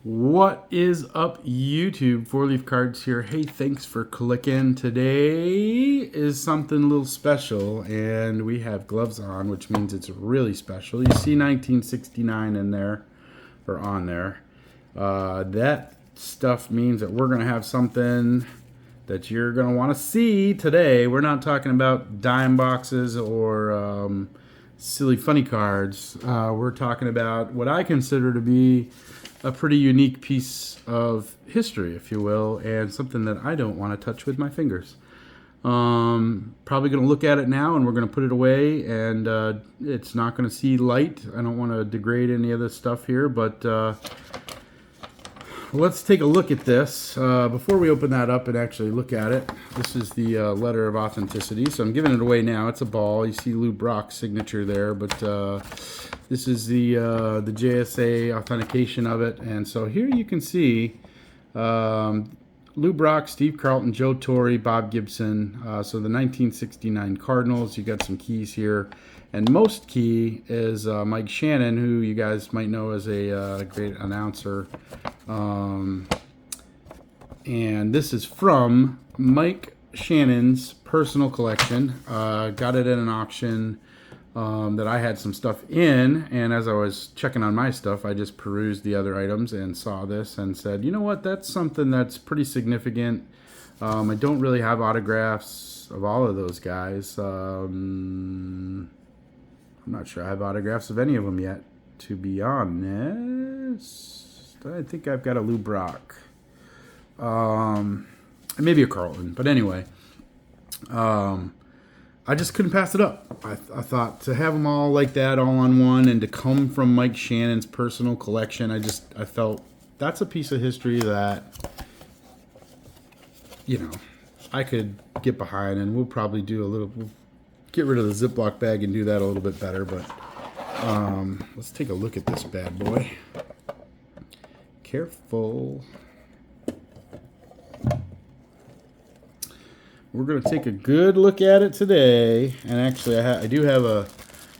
What is up, YouTube? Four Leaf Cards here. Hey, thanks for clicking. Today is something a little special, and we have gloves on, which means it's really special. You see 1969 in there, or on there. That stuff means that we're going to have something that you're going to want to see today. We're not talking about dime boxes or silly funny cards. We're talking about what I consider to be a pretty unique piece of history, if you will, and something that I don't want to touch with my fingers. Probably going to look at it now, and we're going to put it away, and it's not going to see light. I don't want to degrade any of this stuff here, but let's take a look at this. Before we open that up and actually look at it, this is the letter of authenticity, so I'm giving it away now. It's a ball. You see Lou Brock's signature there, but this is the JSA authentication of it. And so here you can see Lou Brock, Steve Carlton, Joe Torre, Bob Gibson. So the 1969 Cardinals. You got some keys here. And most key is Mike Shannon, who you guys might know as a great announcer. And this is from Mike Shannon's personal collection. Got it at an auction that I had some stuff in, and as I was checking on my stuff, I just perused the other items and saw this and said, you know what, that's something that's pretty significant. I don't really have autographs of all of those guys. I'm not sure I have autographs of any of them yet, to be honest. I think I've got a Lou Brock. Maybe a Carlton, but anyway. I just couldn't pass it up. I thought to have them all like that, all on one, and to come from Mike Shannon's personal collection, I felt that's a piece of history that, you know, I could get behind, and we'll probably we'll get rid of the Ziploc bag and do that a little bit better, but let's take a look at this bad boy. Careful. We're going to take a good look at it today. And actually, I do have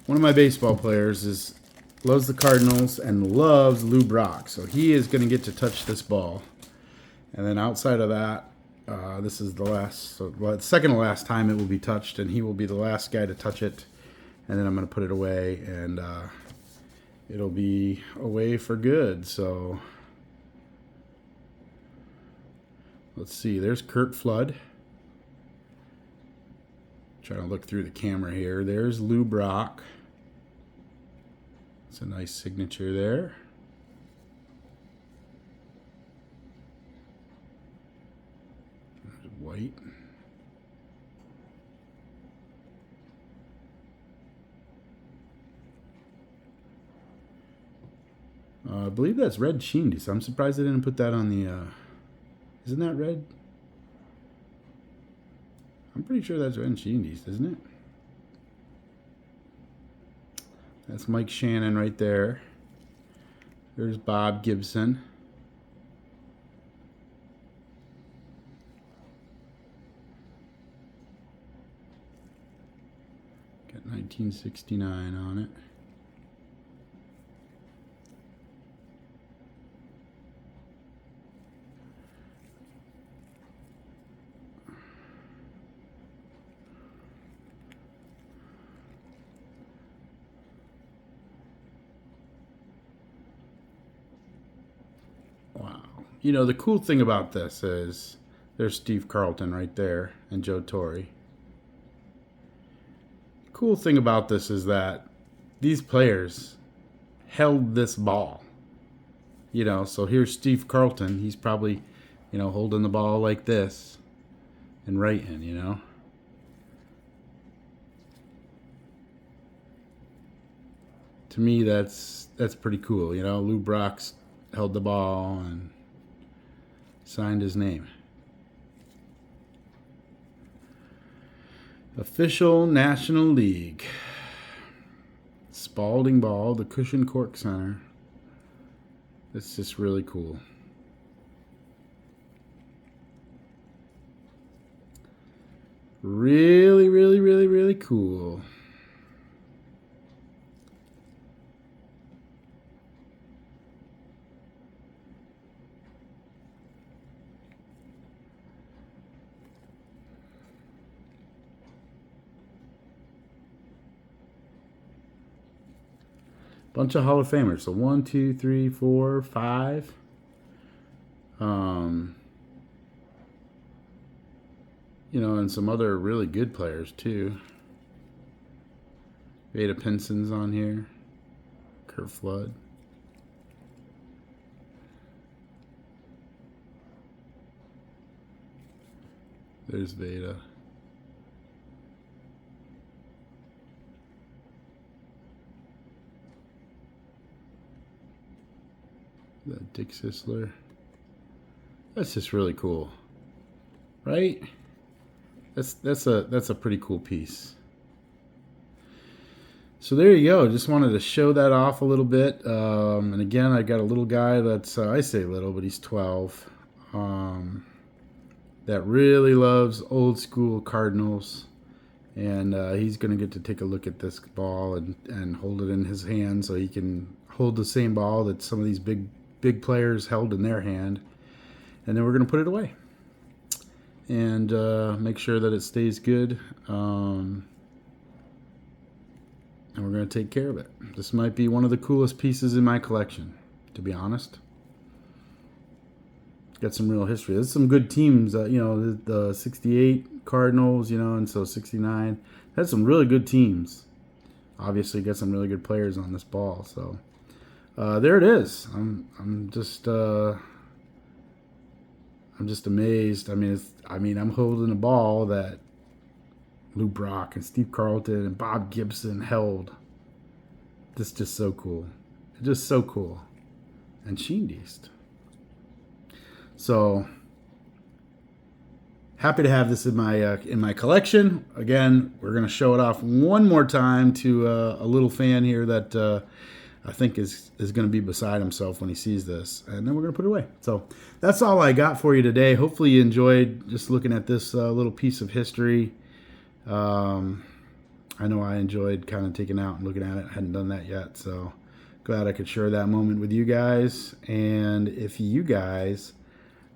one of my baseball players loves the Cardinals and loves Lou Brock. So he is going to get to touch this ball. And then outside of that, this is the second to last time it will be touched. And he will be the last guy to touch it. And then I'm going to put it away. And it'll be away for good. So let's see. There's Curt Flood. Trying to look through the camera here. There's Lou Brock. It's a nice signature there. There's white. I believe that's red Shindy, so I'm surprised they didn't put that on the... isn't that red? I'm pretty sure that's red Shindies, isn't it? That's Mike Shannon right there. There's Bob Gibson. Got 1969 on it. Wow. You know, the cool thing about this is there's Steve Carlton right there and Joe Torre. The cool thing about this is that these players held this ball. You know, so here's Steve Carlton. He's probably, you know, holding the ball like this and writing, you know. To me, that's pretty cool. You know, Lou Brock's held the ball and signed his name. Official National League. Spalding ball, the Cushion Cork Center. It's just really cool. Really, really, really, really cool. Bunch of Hall of Famers. So 1, 2, 3, 4, 5. You know, and some other really good players too. Vada Pinson's on here. Kurt Flood. There's Vada. That Dick Sisler. That's just really cool, right? That's a pretty cool piece. So there you go. Just wanted to show that off a little bit. And again, I got a little guy that's I say little, but he's 12. That really loves old school Cardinals, and he's going to get to take a look at this ball and hold it in his hand so he can hold the same ball that some of these big players held in their hand. And then we're going to put it away and make sure that it stays good. And we're going to take care of it. This might be one of the coolest pieces in my collection, to be honest. Got some real history. There's some good teams, you know, the 68 Cardinals, you know, and so 69. Had some really good teams. Obviously got some really good players on this ball. So there it is. I'm just amazed. I mean, I'm holding a ball that Lou Brock and Steve Carlton and Bob Gibson held. This is just so cool. Just so cool. And Sheen Deist. So happy to have this in my collection. Again, we're going to show it off one more time to a little fan here that I think is going to be beside himself when he sees this. And then we're going to put it away. So that's all I got for you today. Hopefully you enjoyed just looking at this little piece of history. I know I enjoyed kind of taking out and looking at it. I hadn't done that yet. So glad I could share that moment with you guys. And if you guys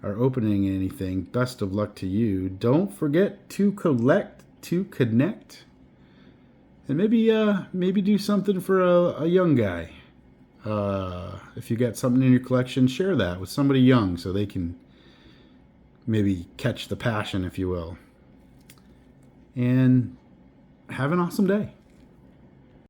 are opening anything, best of luck to you. Don't forget to collect, to connect, and maybe do something for a young guy. If you got something in your collection, share that with somebody young so they can maybe catch the passion, if you will. And have an awesome day.